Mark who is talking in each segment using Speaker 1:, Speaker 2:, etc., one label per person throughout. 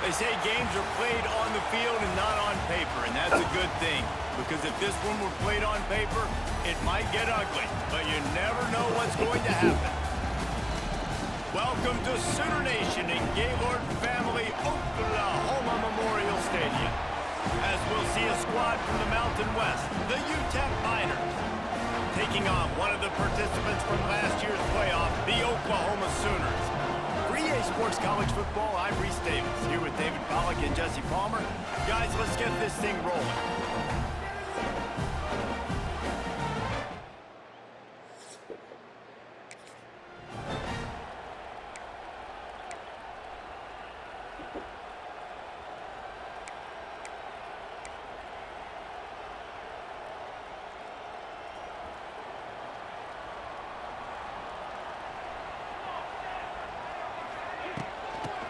Speaker 1: They say games are played on the field and not on paper, and that's a good thing. Because if this one were played on paper, it might get ugly. But you never know what's going to happen. Welcome to Sooner Nation in Gaylord Family Oklahoma Memorial Stadium. As we'll see a squad from the Mountain West, the UTEP Miners, taking on one of the participants from last year's playoff, the Oklahoma Sooners. For EA Sports College Football, I'm Reese Davis, here with David Pollack and Jesse Palmer. Guys, let's get this thing rolling.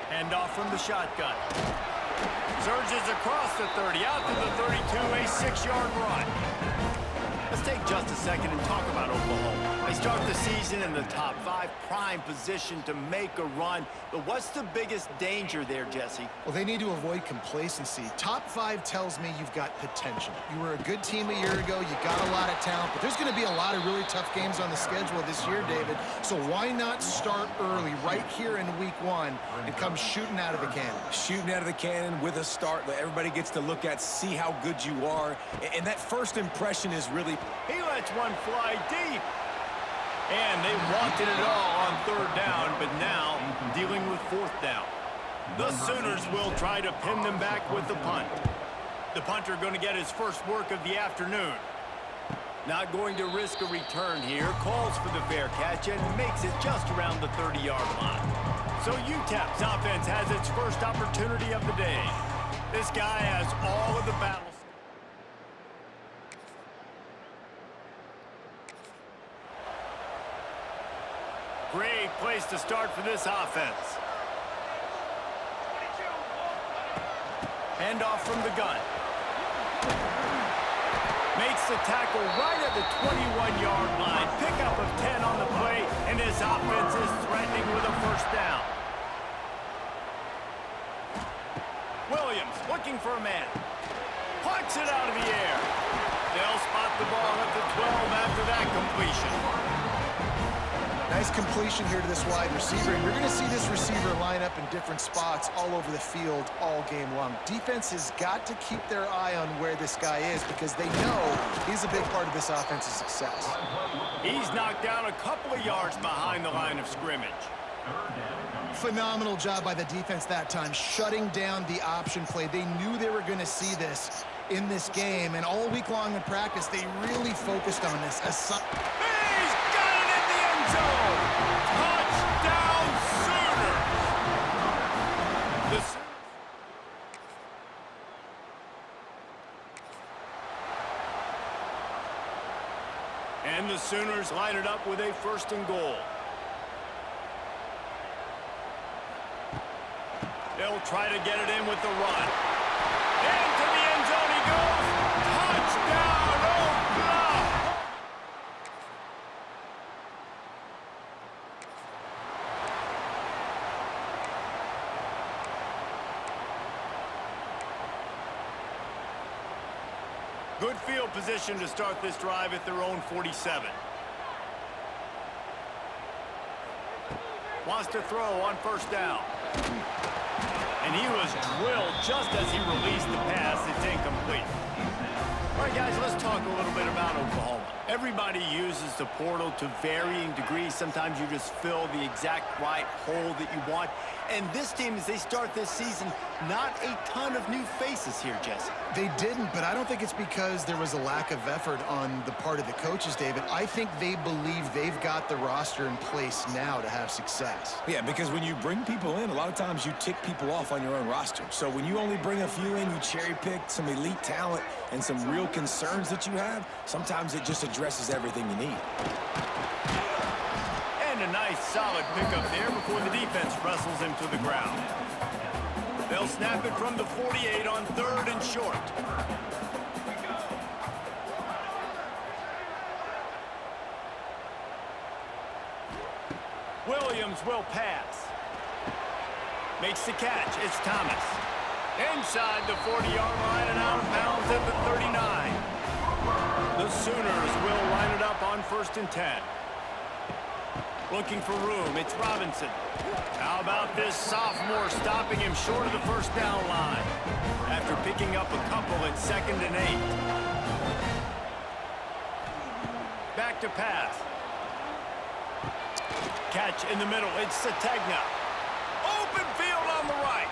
Speaker 1: Hand off from the shotgun. Surges across the 30, out to the 32, a 6-yard run. Let's take just a second and talk about Oklahoma. They start the season in the top 5, prime position to make a run. But what's the biggest danger there, Jesse?
Speaker 2: Well, they need to avoid complacency. Top 5 tells me you've got potential. You were a good team a year ago. You got a lot of talent. But there's going to be a lot of really tough games on the schedule this year, David. So why not start early right here in week 1 and come shooting out of the cannon?
Speaker 3: Shooting out of the cannon with a start that everybody gets to look at, see how good you are. And that first impression is really...
Speaker 1: He lets one fly deep. And they wanted it all on 3rd down, but now dealing with 4th down. The Sooners will try to pin them back with the punt. The punter going to get his first work of the afternoon. Not going to risk a return here. Calls for the fair catch and makes it just around the 30-yard line. So UTEP's offense has its first opportunity of the day. This guy has all of the battles. Great place to start for this offense. Hand off from the gun. Makes the tackle right at the 21-yard line. Pickup of 10 on the play, and his offense is threatening with a 1st down. Williams looking for a man. Plucks it out of the air. They'll spot the ball at the 12 after that completion.
Speaker 2: Nice completion here to this wide receiver. And you're going to see this receiver line up in different spots all over the field all game long. Defense has got to keep their eye on where this guy is because they know he's a big part of this offense's success.
Speaker 1: He's knocked down a couple of yards behind the line of scrimmage.
Speaker 2: Phenomenal job by the defense that time, shutting down the option play. They knew they were going to see this in this game, and all week long in practice, they really focused on this.
Speaker 1: Touchdown Sooners! And the Sooners line it up with a 1st and goal. They'll try to get it in with the run. Into the end zone he goes. Touchdown Oklahoma! Good field position to start this drive at their own 47. Wants to throw on 1st down. And he was drilled just as he released the pass. It's incomplete. All right, guys, let's talk a little bit about Oklahoma. Everybody uses the portal to varying degrees. Sometimes you just fill the exact right hole that you want. And this team, as they start this season, not a ton of new faces here, Jesse.
Speaker 2: They didn't, but I don't think it's because there was a lack of effort on the part of the coaches, David. I think they believe they've got the roster in place now to have success.
Speaker 3: Yeah, because when you bring people in, a lot of times you tick people off on your own roster. So when you only bring a few in, you cherry-pick some elite talent and some real concerns that you have, sometimes it just addresses everything you need.
Speaker 1: And a nice solid pickup there before the defense wrestles him to the ground. They'll snap it from the 48 on 3rd and short. Williams will pass. Makes the catch. It's Thomas. Inside the 40-yard line and out of bounds at the 39. The Sooners will line it up on 1st and 10. Looking for room, it's Robinson. How about this sophomore stopping him short of the 1st down line after picking up a couple at 2nd and 8. Back to pass. Catch in the middle, it's Sategna. Open field on the right.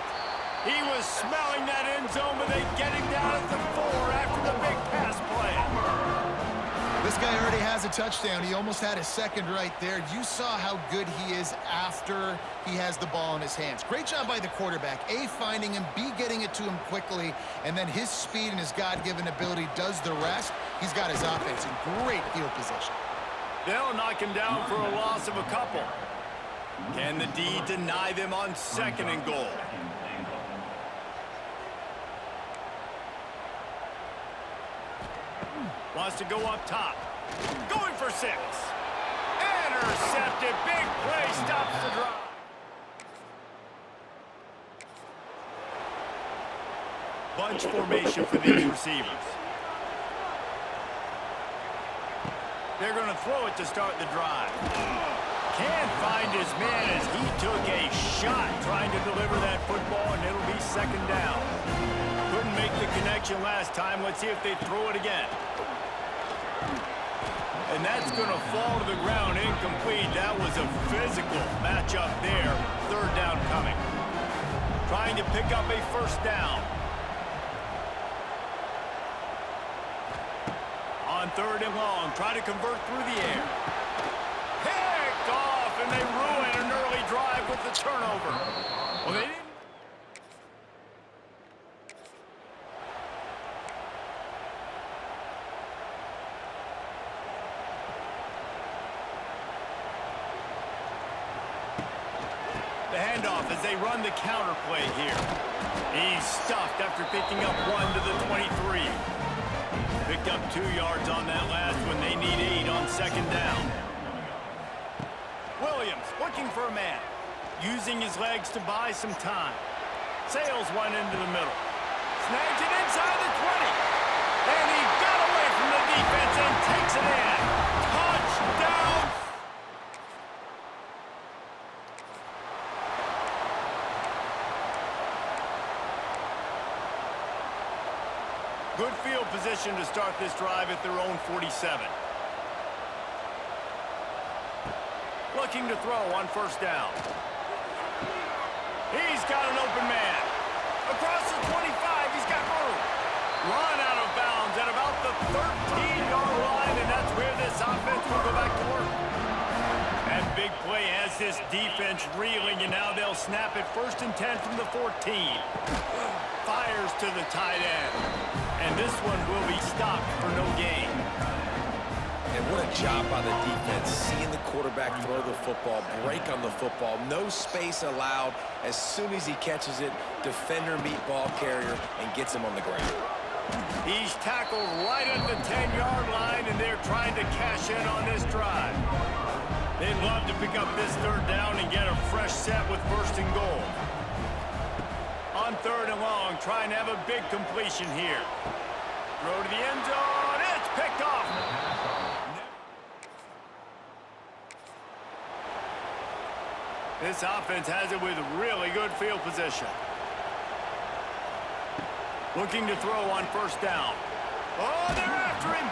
Speaker 1: He was smelling that end zone, but they get him down at the 4 after the big pass play.
Speaker 2: This guy already has a touchdown. He almost had a second right there. You saw how good he is after he has the ball in his hands. Great job by the quarterback. A, finding him, B, getting it to him quickly, and then his speed and his God-given ability does the rest. He's got his offense in great field position.
Speaker 1: They'll knock him down for a loss of a couple. Can the D deny them on 2nd and goal? Wants to go up top. Going for 6. Intercepted. Big play. Stops the drive. Bunch formation for these receivers. They're going to throw it to start the drive. Can't find his man as he took a shot trying to deliver that football, and it'll be 2nd down. Couldn't make the connection last time. Let's see if they throw it again. And that's going to fall to the ground incomplete. That was a physical matchup there. 3rd down coming. Trying to pick up a 1st down. On 3rd and long, try to convert through the air. Picked off, and they ruin an early drive with the turnover. Well, they didn't. The handoff as they run the counter play here. He's stuffed after picking up 1 to the 23. Picked up 2 yards on that last one. They need 8 on 2nd down. Williams looking for a man. Using his legs to buy some time. Sails one into the middle. Snags it inside the 20. And he got away from the defense and takes it in. Touchdown! Good field position to start this drive at their own 47. Looking to throw on 1st down. He's got an open man. Across the 25, he's got room. Run out of bounds at about the 13-yard line, and that's where this offense will go back to work. And big play has this defense reeling, and now they'll snap it 1st and 10 from the 14. Fires to the tight end. And this one will be stopped for no gain.
Speaker 3: And what a job by the defense, seeing the quarterback throw the football, break on the football, no space allowed. As soon as he catches it, defender meet ball carrier and gets him on the ground.
Speaker 1: He's tackled right at the 10-yard line, and they're trying to cash in on this drive. They'd love to pick up this 3rd down and get a fresh set with 1st and goal. On 3rd and long, trying to have a big completion here. Throw to the end zone. It's picked off. This offense has it with really good field position. Looking to throw on 1st down. Oh, they're after him.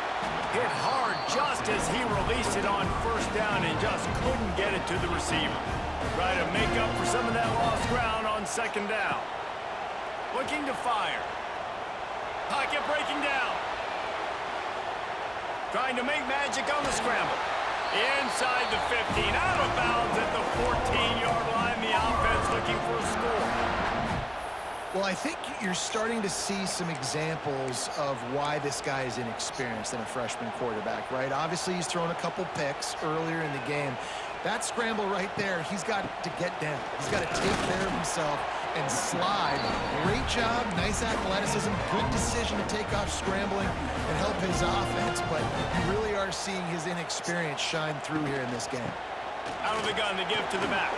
Speaker 1: Hit hard just as he released it on 1st down and just couldn't get it to the receiver. Try to make up for some of that lost ground on 2nd down. Looking to fire. Pocket breaking down. Trying to make magic on the scramble. Inside the 15. Out of bounds at the 14-yard line. The offense looking for a score.
Speaker 2: Well, I think you're starting to see some examples of why this guy is inexperienced in a freshman quarterback, right? Obviously, he's thrown a couple picks earlier in the game. That scramble right there, he's got to get down. He's got to take care of himself and slide. Great job, nice athleticism, good decision to take off scrambling and help his offense, but you really are seeing his inexperience shine through here in this game.
Speaker 1: Out of the gun to give to the back.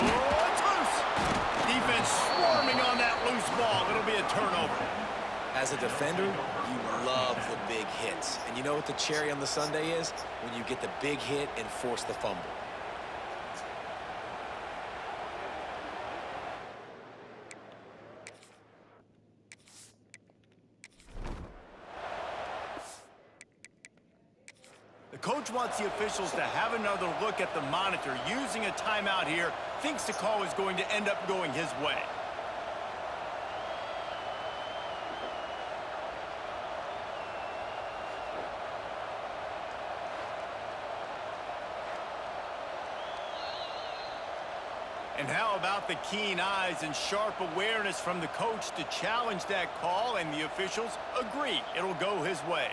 Speaker 1: Oh, it's loose. defense swarming on that loose ball. It'll be a turnover.
Speaker 3: As a defender, you love the big hits. And you know what the cherry on the sundae is? When you get the big hit and force the fumble.
Speaker 1: The coach wants the officials to have another look at the monitor. Using a timeout here, thinks the call is going to end up going his way. And how about the keen eyes and sharp awareness from the coach to challenge that call, and the officials agree it'll go his way.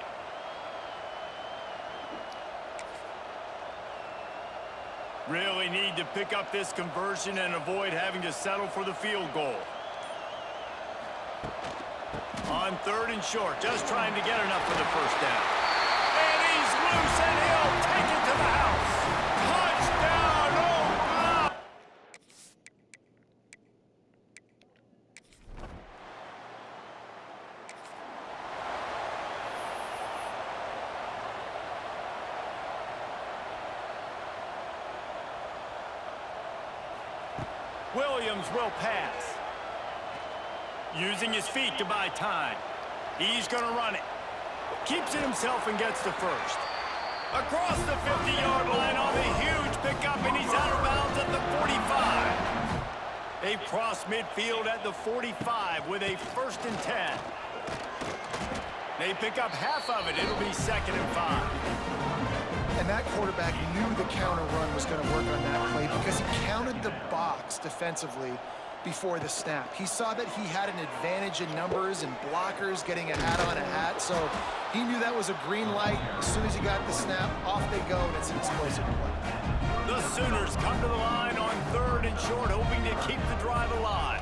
Speaker 1: Really need to pick up this conversion and avoid having to settle for the field goal. On 3rd and short, just trying to get enough for the first down. And he's loose, and he'll take it to the house. Touchdown, Oakland! Williams will pass. Using his feet to buy time. He's going to run it. Keeps it himself and gets to first. Across the 50-yard line on the huge pickup, and he's out of bounds at the 45. They cross midfield at the 45 with a 1st and 10. They pick up half of it. It'll be 2nd and 5.
Speaker 2: And that quarterback knew the counter run was going to work on that play because he counted the box defensively before the snap. He saw that he had an advantage in numbers and blockers getting a hat on a hat, so he knew that was a green light. As soon as he got the snap, off they go, and it's an explosive play.
Speaker 1: The Sooners come to the line on 3rd and short, hoping to keep the drive alive.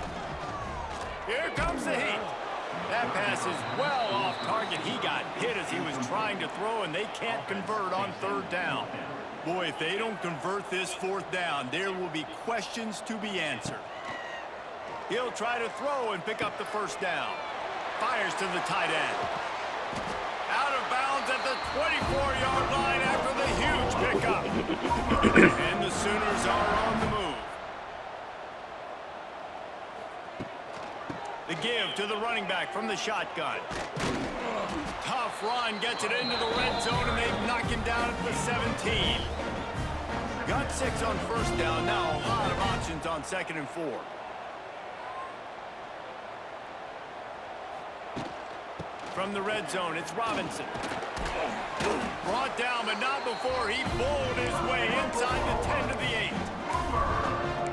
Speaker 1: Here comes the heat. That pass is well off target. He got hit as he was trying to throw, and they can't convert on 3rd down. Boy, if they don't convert this 4th down, there will be questions to be answered. He'll try to throw and pick up the 1st down. Fires to the tight end. Out of bounds at the 24-yard line after the huge pickup. And the Sooners are on the move. The give to the running back from the shotgun. Tough run, gets it into the red zone, and they knock him down at the 17. Got 6 on 1st down, now a lot of options on 2nd and 4. From the red zone, it's Robinson. Brought down, but not before he bowled his way inside the 10 to the 8.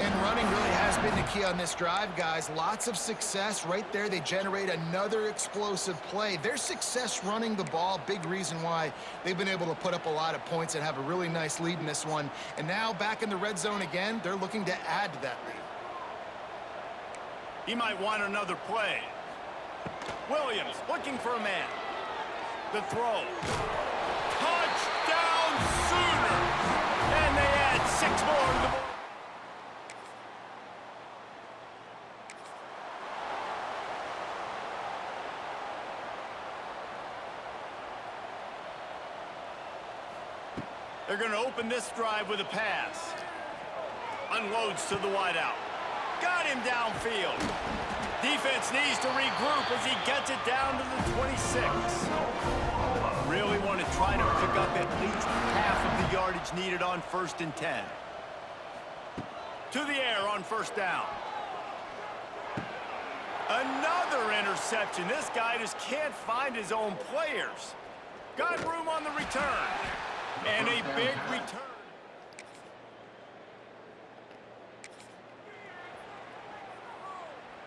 Speaker 2: And running really has been the key on this drive, guys. Lots of success right there. They generate another explosive play. Their success running the ball, big reason why they've been able to put up a lot of points and have a really nice lead in this one. And now back in the red zone again, they're looking to add to that lead.
Speaker 1: He might want another play. Williams looking for a man. The throw. Touchdown Sooners! And they add 6 more to the board. They're going to open this drive with a pass. Unloads to the wideout. Got him downfield. Defense needs to regroup as he gets it down to the 26. Really want to try to pick up at least half of the yardage needed on 1st and 10. To the air on 1st down. Another interception. This guy just can't find his own players. Got room on the return. And a big return.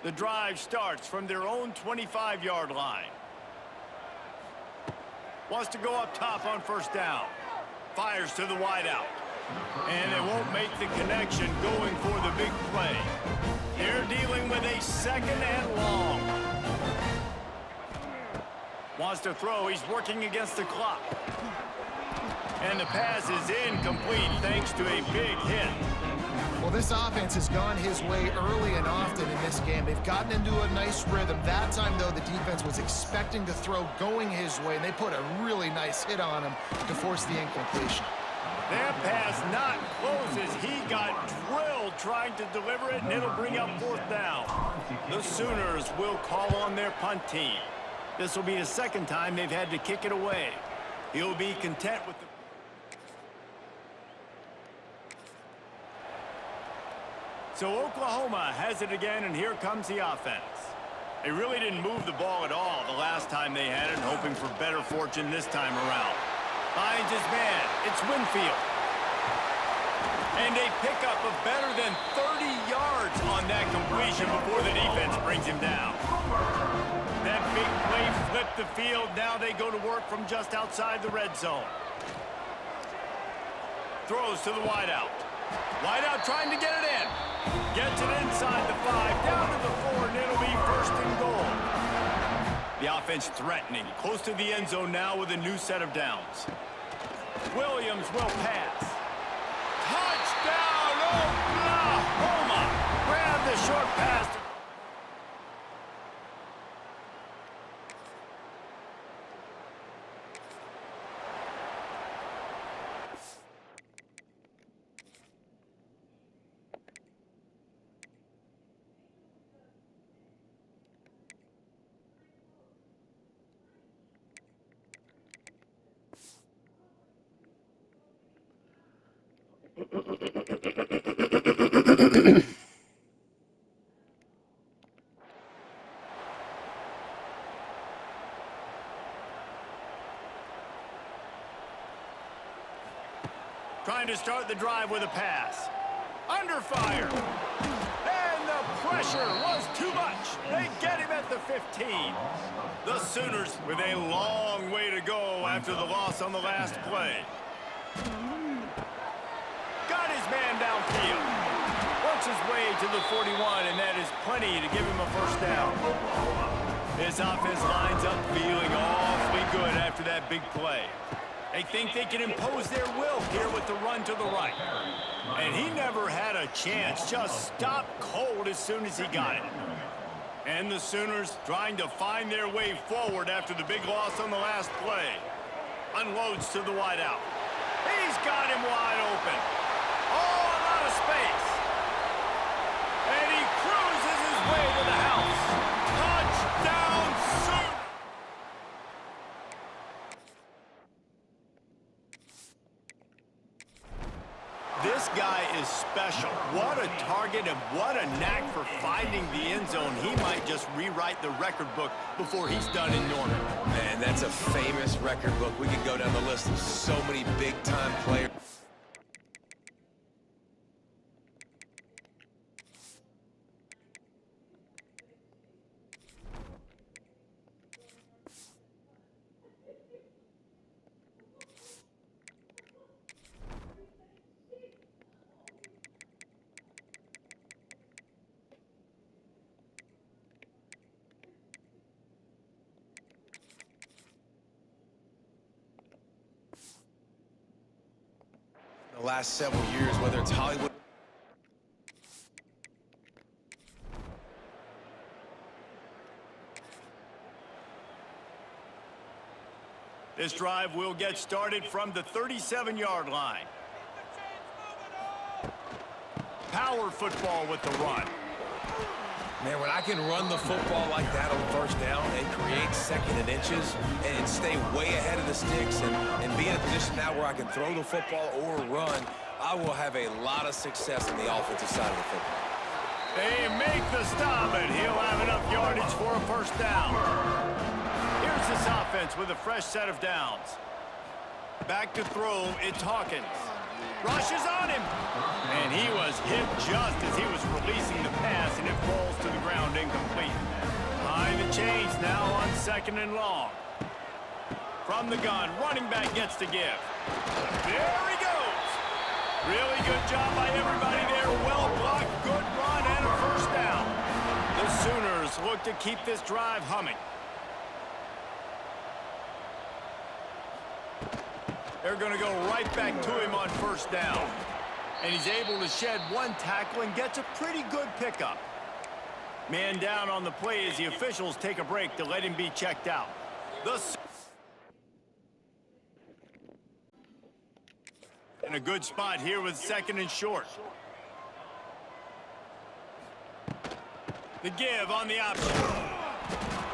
Speaker 1: The drive starts from their own 25-yard line. Wants to go up top on 1st down. Fires to the wideout. And they won't make the connection going for the big play. They're dealing with a 2nd and long. Wants to throw. He's working against the clock. And the pass is incomplete thanks to a big hit.
Speaker 2: Well, this offense has gone his way early and often in this game. They've gotten into a nice rhythm. That time, though, the defense was expecting to throw going his way, and they put a really nice hit on him to force the incompletion.
Speaker 1: That pass not close as he got drilled trying to deliver it, and it'll bring up 4th down. The Sooners will call on their punt team. This will be the second time they've had to kick it away. He'll be content with the... So Oklahoma has it again, and here comes the offense. They really didn't move the ball at all the last time they had it, hoping for better fortune this time around. Finds his man. It's Winfield. And a pickup of better than 30 yards on that completion before the defense brings him down. That big play flipped the field. Now they go to work from just outside the red zone. Throws to the wideout. Wideout trying to get it in. Gets it inside the 5, down to the 4, and it'll be 1st and goal. The offense threatening, close to the end zone now with a new set of downs. Williams will pass. Touchdown, Oklahoma! Grab the short pass. Trying to start the drive with a pass. Under fire. And the pressure was too much. They get him at the 15. The Sooners with a long way to go after the loss on the last play. Got his man downfield. Works his way to the 41, and that is plenty to give him a 1st down. This offense lines up feeling awfully good after that big play. They think they can impose their will here with the run to the right. And he never had a chance. Just stopped cold as soon as he got it. And the Sooners trying to find their way forward after the big loss on the last play. Unloads to the wideout. He's got him wide open. Oh, a lot of space. And he cruises his way to the house. Touchdown, Sooners! This guy is special. What a target and what a knack for finding the end zone. He might just rewrite the record book before he's done in Norman.
Speaker 3: Man, that's a famous record book. We could go down the list of so many big-time players. The last several years, whether it's Hollywood.
Speaker 1: This drive will get started from the 37-yard line. Power football with the run.
Speaker 3: Man, when I can run the football like that on 1st down and create 2nd and inches and stay way ahead of the sticks and be in a position now where I can throw the football or run, I will have a lot of success on the offensive side of the football.
Speaker 1: They make the stop, and he'll have enough yardage for a 1st down. Here's this offense with a fresh set of downs. Back to throw, it's Hawkins. Rushes on him. And he was hit just as he was releasing the pass, and it falls to the ground incomplete. Behind the chains now on 2nd and long. From the gun, running back gets to give. There he goes. Really good job by everybody there. Well blocked, good run, and a 1st down. The Sooners look to keep this drive humming. They're going to go right back to him on first down. And he's able to shed one tackle and gets a pretty good pickup. Man down on the play as the officials take a break to let him be checked out. In a good spot here with 2nd and short. The give on the option.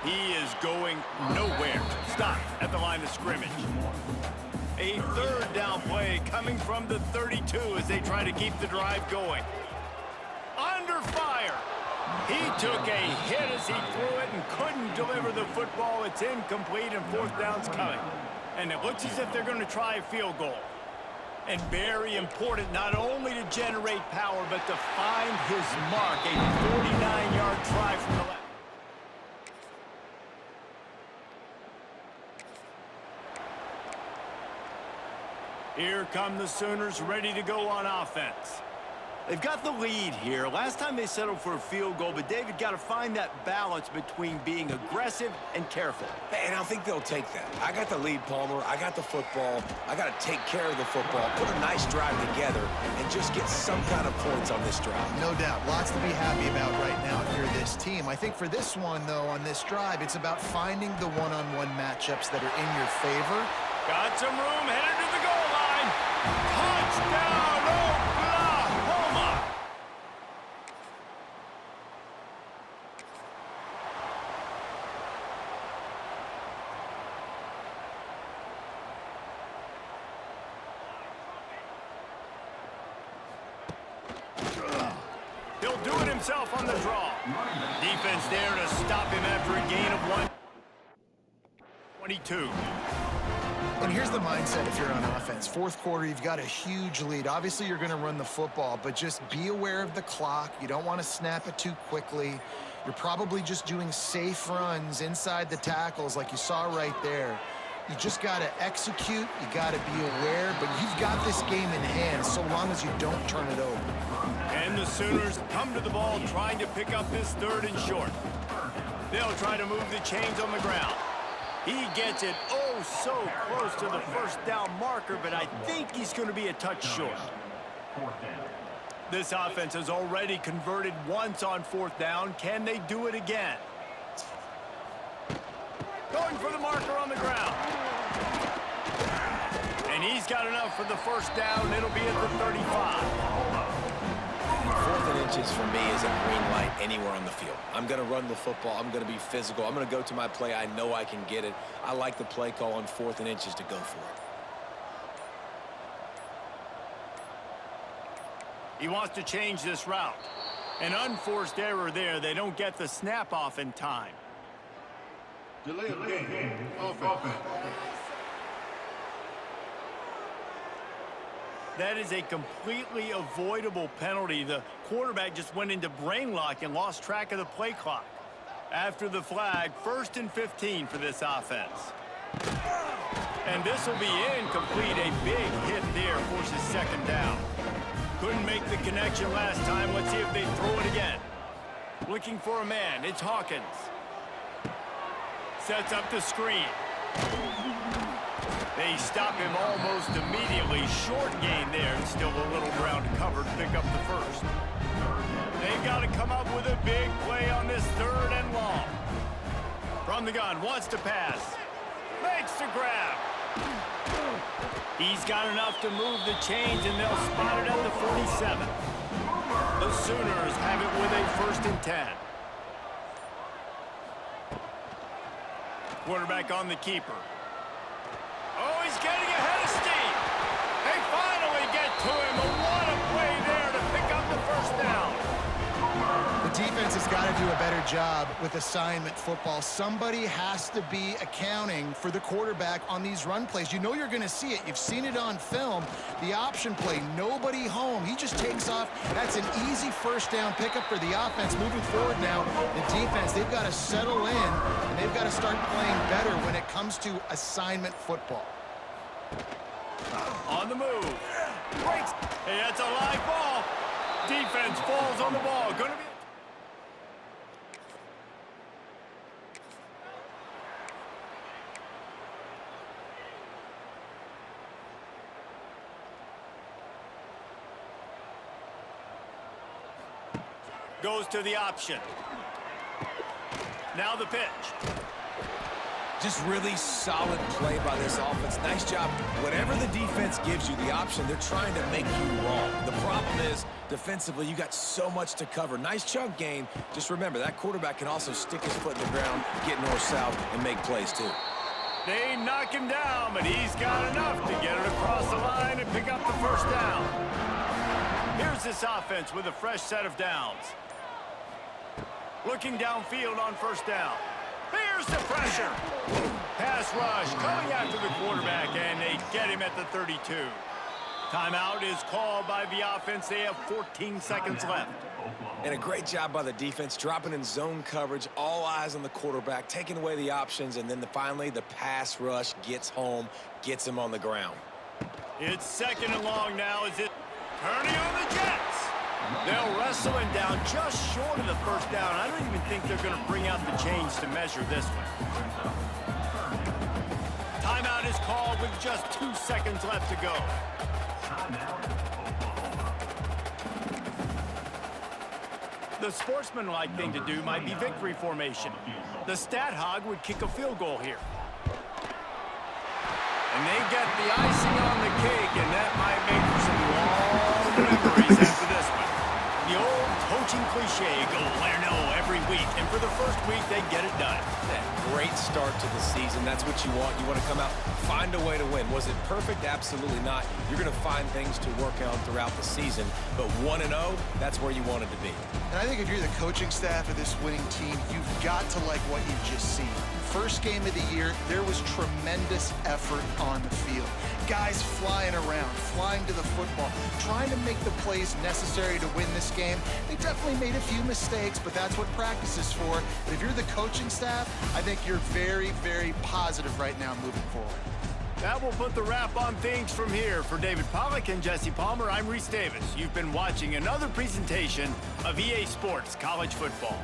Speaker 1: He is going nowhere. Stop at the line of scrimmage. A 3rd down play coming from the 32 as they try to keep the drive going. Under fire. He took a hit as he threw it and couldn't deliver the football. It's incomplete and 4th down's coming. And it looks as if they're going to try a field goal. And very important not only to generate power, but to find his mark. A 49-yard try from the left. Here come the Sooners ready to go on offense. They've got the lead here. Last time they settled for a field goal, but David got to find that balance between being aggressive and careful.
Speaker 3: And I think they'll take that. I got the lead, Palmer. I got the football. I got to take care of the football, put a nice drive together, and just get some kind of points on this drive.
Speaker 2: No doubt. Lots to be happy about right now if you're this team. I think for this one, though, on this drive, it's about finding the one-on-one matchups that are in your favor.
Speaker 1: Got some room, headed to the goal line. Touchdown, Oklahoma! He'll do it himself on the draw. Defense there to stop him after a gain of 22.
Speaker 2: And here's the mindset if you're on offense. 4th quarter, you've got a huge lead. Obviously, you're going to run the football, but just be aware of the clock. You don't want to snap it too quickly. You're probably just doing safe runs inside the tackles like you saw right there. You just got to execute. You got to be aware, but you've got this game in hand so long as you don't turn it over.
Speaker 1: And the Sooners come to the ball trying to pick up this 3rd and short. They'll try to move the chains on the ground. He gets it oh so close to the 1st down marker, but I think he's going to be a touch short. This offense has already converted once on 4th down. Can they do it again? Going for the marker on the ground. And he's got enough for the 1st down. It'll be at the 35.
Speaker 3: 4th and inches for me is a green light anywhere on the field. I'm going to run the football. I'm going to be physical. I'm going to go to my play. I know I can get it. I like the play call on 4th and inches to go for it.
Speaker 1: He wants to change this route. An unforced error there. They don't get the snap off in time.
Speaker 4: Delay of game. Offense.
Speaker 1: That is a completely avoidable penalty. The quarterback just went into brain lock and lost track of the play clock. After the flag, 1st and 15 for this offense. And this will be incomplete. A big hit there forces 2nd down. Couldn't make the connection last time. Let's see if they throw it again. Looking for a man. It's Hawkins. Sets up the screen. They stop him almost immediately. Short gain there, and still a little ground to cover to pick up the 1st. They've got to come up with a big play on this 3rd and long. From the gun, wants to pass. Makes the grab. He's got enough to move the chains, and they'll spot it at the 47. The Sooners have it with a 1st and 10. Quarterback on the keeper. Oh, he's getting ahead of steam. They finally get to him. What a play there to pick up the 1st down.
Speaker 2: The defense has got to do a better job with assignment football. Somebody has to be accounting for the quarterback on these run plays. You know you're going to see it. You've seen it on film. The option play, nobody home. He just takes off. That's an easy 1st down pickup for the offense. Moving forward now, the defense, they've got to settle in, and they've got to start playing better when it comes to assignment football.
Speaker 1: On the move. Breaks. Hey, that's a live ball. Defense falls on the ball. Going to be... Goes to the option. Now the pitch.
Speaker 3: Just really solid play by this offense. Nice job. Whatever the defense gives you the option, they're trying to make you wrong. The problem is, defensively, you got so much to cover. Nice chunk gain. Just remember, that quarterback can also stick his foot in the ground, get north-south, and make plays, too.
Speaker 1: They knock him down, but he's got enough to get it across the line and pick up the first down. Here's this offense with a fresh set of downs. Looking downfield on first down. Here's the pressure. Pass rush coming after the quarterback, and they get him at the 32. Timeout is called by the offense. They have 14 seconds left.
Speaker 3: And a great job by the defense, dropping in zone coverage, all eyes on the quarterback, taking away the options, and then finally the pass rush gets home, gets him on the ground.
Speaker 1: It's second and long now as it turning on the Jets. They'll wrestle him down just short of the first down. I don't even think they're going to bring out the chains to measure this one. Timeout is called with just 2 seconds left to go. The sportsmanlike thing to do might be victory formation. The stat hog would kick a field goal here. And they get the icing on the cake, and that might make for some long memories after this one. The old coaching cliche, go win or no every week, and for the first week, they get it done.
Speaker 3: That great start to the season. That's what you want. You want to come out, find a way to win. Was it perfect? Absolutely not. You're going to find things to work on throughout the season, but 1-0, that's where you wanted to be.
Speaker 2: And I think if you're the coaching staff of this winning team, you've got to like what you've just seen. First game of the year, there was tremendous effort on the field. Guys flying around, flying to the football, trying to make the plays necessary to win this game. They definitely made a few mistakes, but that's what practice is for. But if you're the coaching staff, I think you're very, very positive right now moving forward.
Speaker 1: That will put the wrap on things from here. For David Pollack and Jesse Palmer, I'm Reese Davis. You've been watching another presentation of EA Sports College Football.